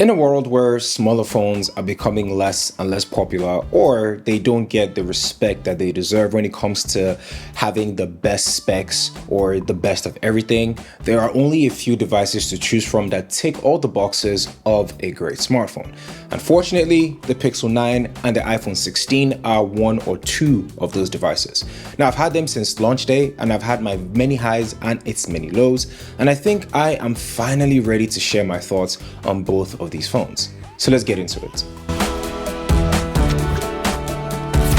In a world where smaller phones are becoming less and less popular, or they don't get the respect that they deserve when it comes to having the best specs or the best of everything, there are only a few devices to choose from that tick all the boxes of a great smartphone. Unfortunately, the Pixel 9 and the iPhone 16 are one or two of those devices. Now, I've had them since launch day, and I've had my many highs and its many lows, and I think I am finally ready to share my thoughts on both of these phones. So let's get into it.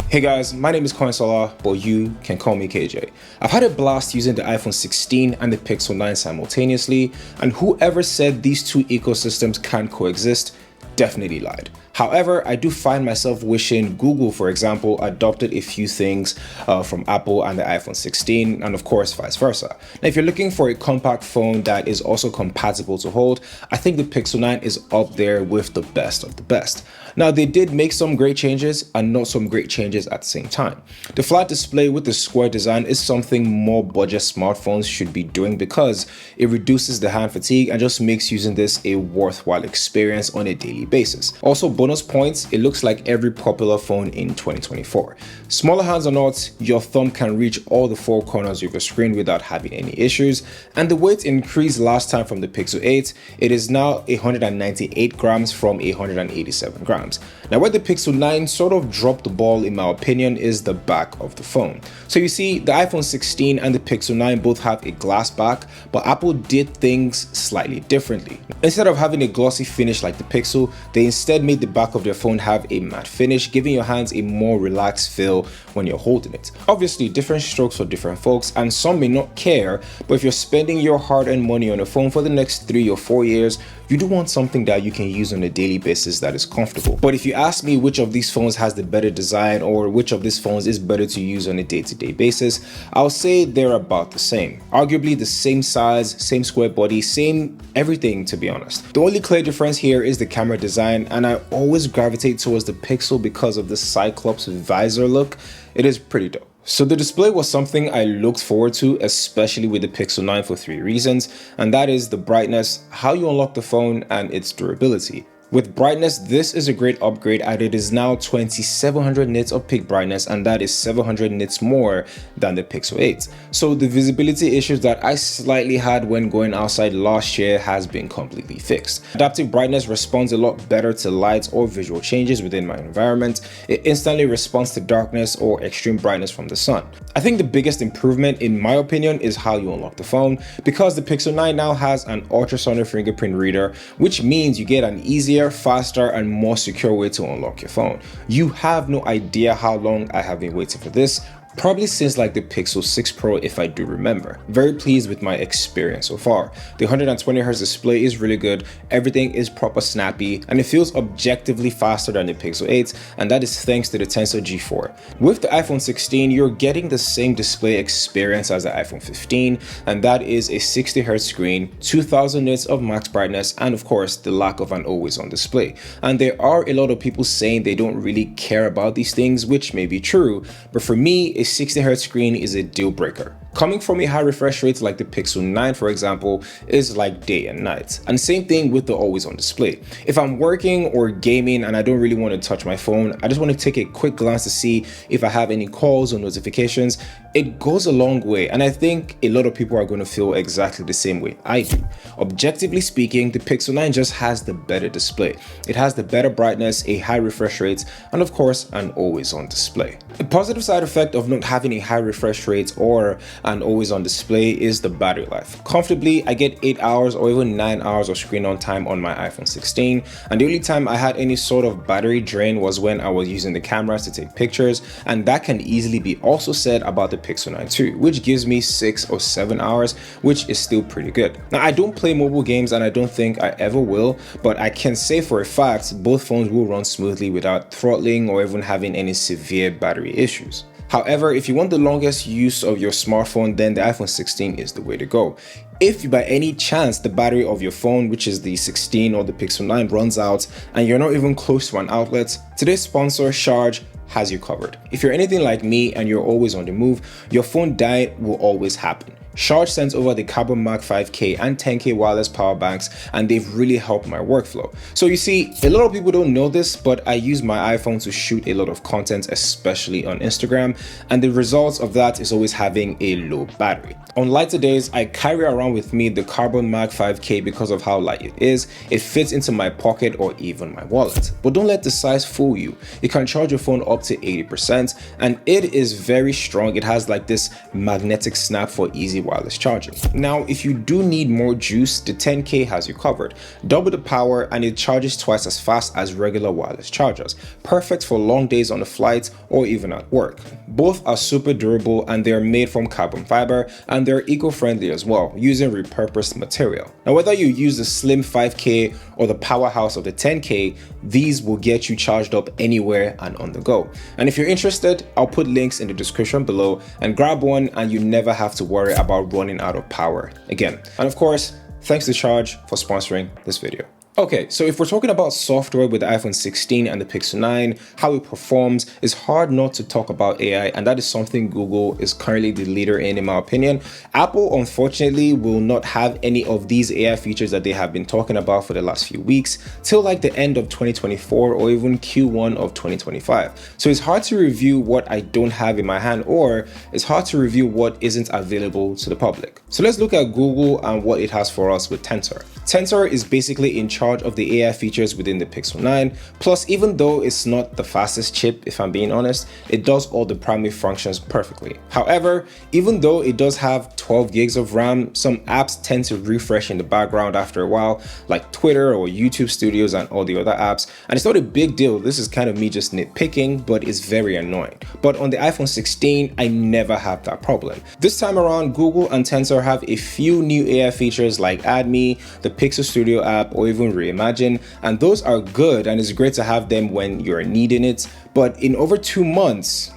Hey guys, my name is Coinsola, but you can call me KJ. I've had a blast using the iPhone 16 and the Pixel 9 simultaneously, and whoever said these two ecosystems can coexist definitely lied. However, I do find myself wishing Google, for example, adopted a few things from Apple and the iPhone 16, and of course vice versa. Now, if you're looking for a compact phone that is also compatible to hold, I think the Pixel 9 is up there with the best of the best. Now, they did make some great changes and not some great changes at the same time. The flat display with the square design is something more budget smartphones should be doing because it reduces the hand fatigue and just makes using this a worthwhile experience on a daily basis. Also, bonus points, it looks like every popular phone in 2024. Smaller hands or not, your thumb can reach all the four corners of your screen without having any issues. And the weight increased last time from the Pixel 8. It is now 198 grams from 187 grams. Now, where the Pixel 9 sort of dropped the ball in my opinion is the back of the phone. So you see, the iPhone 16 and the Pixel 9 both have a glass back, but Apple did things slightly differently. Instead of having a glossy finish like the Pixel, they instead made the back of their phone have a matte finish, giving your hands a more relaxed feel when you're holding it. Obviously, different strokes for different folks, and some may not care, but if you're spending your hard-earned money on a phone for the next 3 or 4 years, you do want something that you can use on a daily basis that is comfortable. But if you ask me which of these phones has the better design or which of these phones is better to use on a day-to-day basis, I'll say they're about the same. Arguably the same size, same square body, same everything, to be honest. The only clear difference here is the camera design, and I always gravitate towards the Pixel because of the Cyclops visor look. It is pretty dope. So the display was something I looked forward to, especially with the Pixel 9 for 3 reasons, and that is the brightness, how you unlock the phone, and its durability. With brightness, this is a great upgrade as it is now 2700 nits of peak brightness, and that is 700 nits more than the Pixel 8. So the visibility issues that I slightly had when going outside last year has been completely fixed. Adaptive brightness responds a lot better to light or visual changes within my environment. It instantly responds to darkness or extreme brightness from the sun. I think the biggest improvement in my opinion is how you unlock the phone, because the Pixel 9 now has an ultrasonic fingerprint reader, which means you get an easier, faster, and more secure way to unlock your phone. You have no idea how long I have been waiting for this. Probably since like the Pixel 6 Pro, if I do remember. Very pleased with my experience so far. The 120Hz display is really good, everything is proper snappy, and it feels objectively faster than the Pixel 8, and that is thanks to the Tensor G4. With the iPhone 16, you're getting the same display experience as the iPhone 15, and that is a 60Hz screen, 2000 nits of max brightness, and of course the lack of an always-on display. And there are a lot of people saying they don't really care about these things, which may be true, but for me, a 60Hz screen is a deal breaker. Coming from a high refresh rate like the Pixel 9, for example, is like day and night. And same thing with the always on display. If I'm working or gaming and I don't really want to touch my phone, I just want to take a quick glance to see if I have any calls or notifications, it goes a long way. And I think a lot of people are going to feel exactly the same way I do. Objectively speaking, the Pixel 9 just has the better display. It has the better brightness, a high refresh rate, and of course, an always on display. A positive side effect of not having a high refresh rate or an always on display is the battery life. Comfortably, I get 8 hours or even 9 hours of screen on time on my iPhone 16, and the only time I had any sort of battery drain was when I was using the cameras to take pictures, and that can easily be also said about the Pixel 9 too, which gives me 6 or 7 hours, which is still pretty good. Now, I don't play mobile games and I don't think I ever will, but I can say for a fact both phones will run smoothly without throttling or even having any severe battery issues. However, if you want the longest use of your smartphone, then the iPhone 16 is the way to go. If by any chance the battery of your phone, which is the 16 or the Pixel 9, runs out and you're not even close to an outlet, today's sponsor, Charge, has you covered. If you're anything like me and you're always on the move, your phone dying will always happen. Charge sends over the Carbon Mark 5K and 10K wireless power banks, and they've really helped my workflow. So you see, a lot of people don't know this, but I use my iPhone to shoot a lot of content, especially on Instagram, and the results of that is always having a low battery. On lighter days, I carry around with me the Carbon Mark 5K because of how light it is. It fits into my pocket or even my wallet. But don't let the size fool you. You can charge your phone up to 80%, and it is very strong. It has like this magnetic snap for easy wireless charging. Now, if you do need more juice, the 10K has you covered. Double the power, and it charges twice as fast as regular wireless chargers. Perfect for long days on a flight or even at work. Both are super durable, and they're made from carbon fiber, and they're eco-friendly as well, using repurposed material. Now, whether you use the slim 5K or the powerhouse of the 10K, these will get you charged up anywhere and on the go. And if you're interested, I'll put links in the description below, and grab one and you never have to worry about running out of power again. And of course, thanks to Charge for sponsoring this video. Okay, so if we're talking about software with the iPhone 16 and the Pixel 9, how it performs, it's hard not to talk about AI, and that is something Google is currently the leader in my opinion. Apple, unfortunately, will not have any of these AI features that they have been talking about for the last few weeks till like the end of 2024 or even Q1 of 2025. So it's hard to review what I don't have in my hand, or it's hard to review what isn't available to the public. So let's look at Google and what it has for us with Tensor. Tensor is basically in charge of the AI features within the Pixel 9. Plus, even though it's not the fastest chip, if I'm being honest, it does all the primary functions perfectly. However, even though it does have 12 gigs of RAM, some apps tend to refresh in the background after a while, like Twitter or YouTube Studios and all the other apps. And it's not a big deal. This is kind of me just nitpicking, but it's very annoying. But on the iPhone 16, I never have that problem. This time around, Google and Tensor have a few new AI features like Add Me, the Pixel Studio app, or even Reimagine, and those are good, and it's great to have them when you're needing it. But in over 2 months,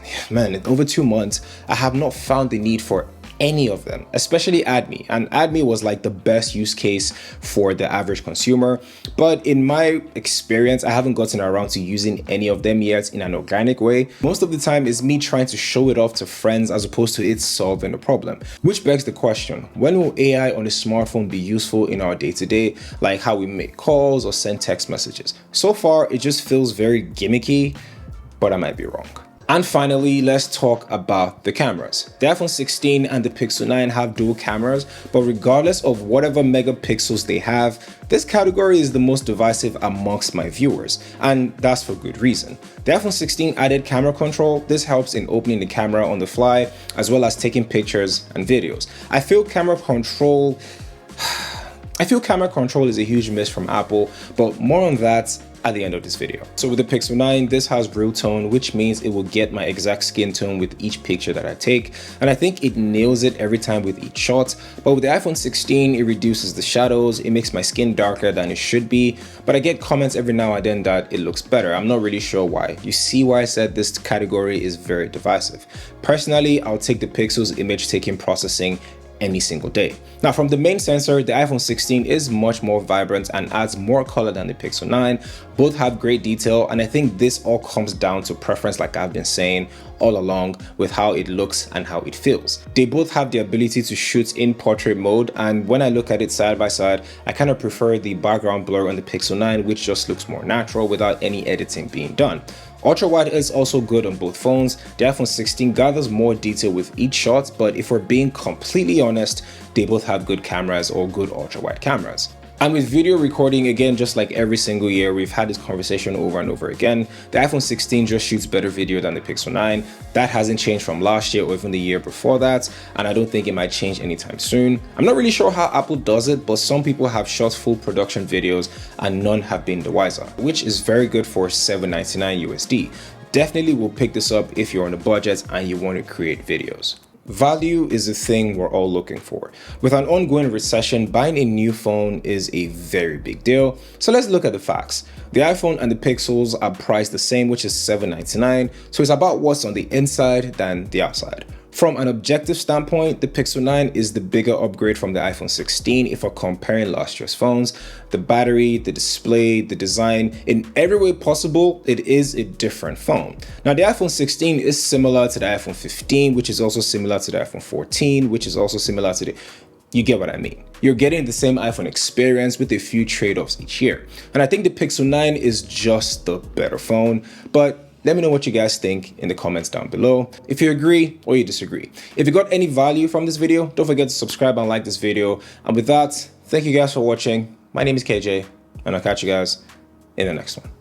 I have not found the need for any of them, especially Add Me. And Add Me was like the best use case for the average consumer. But in my experience, I haven't gotten around to using any of them yet in an organic way. Most of the time is me trying to show it off to friends as opposed to it solving the problem. Which begs the question, when will AI on a smartphone be useful in our day-to-day, like how we make calls or send text messages? So far, it just feels very gimmicky, but I might be wrong. And finally, let's talk about the cameras. The iPhone 16 and the Pixel 9 have dual cameras, but regardless of whatever megapixels they have, this category is the most divisive amongst my viewers, and that's for good reason. The iPhone 16 added camera control. This helps in opening the camera on the fly, as well as taking pictures and videos. I feel camera control is a huge miss from Apple, but more on that at the end of this video. So with the Pixel 9, this has real tone, which means it will get my exact skin tone with each picture that I take, and I think it nails it every time with each shot. But with the iPhone 16, it reduces the shadows, it makes my skin darker than it should be, but I get comments every now and then that it looks better. I'm not really sure why. You see why I said this category is very divisive. Personally, I'll take the Pixel's image taking processing any single day. Now, from the main sensor, the iPhone 16 is much more vibrant and adds more color than the Pixel 9. Both have great detail, and I think this all comes down to preference, like I've been saying all along, with how it looks and how it feels. They both have the ability to shoot in portrait mode, and when I look at it side by side, I kind of prefer the background blur on the Pixel 9, which just looks more natural without any editing being done. Ultra wide is also good on both phones. The iPhone 16 gathers more detail with each shot, but if we're being completely honest, they both have good cameras or good ultra wide cameras. And with video recording, again, just like every single year, we've had this conversation over and over again. The iPhone 16 just shoots better video than the Pixel 9. That hasn't changed from last year or even the year before that, and I don't think it might change anytime soon. I'm not really sure how Apple does it, but some people have shot full production videos and none have been the wiser, which is very good for $7.99 USD. Definitely will pick this up if you're on a budget and you want to create videos. Value is the thing we're all looking for. With an ongoing recession, buying a new phone is a very big deal. So let's look at the facts. The iPhone and the Pixels are priced the same, which is $7.99. So it's about what's on the inside than the outside. From an objective standpoint, the Pixel 9 is the bigger upgrade from the iPhone 16 if we're comparing last year's phones. The battery, the display, the design, in every way possible, it is a different phone. Now, the iPhone 16 is similar to the iPhone 15, which is also similar to the iPhone 14, which is also similar to the... You get what I mean. You're getting the same iPhone experience with a few trade-offs each year. And I think the Pixel 9 is just the better phone, but let me know what you guys think in the comments down below, if you agree or you disagree. If you got any value from this video, don't forget to subscribe and like this video. And with that, thank you guys for watching. My name is KJ, and I'll catch you guys in the next one.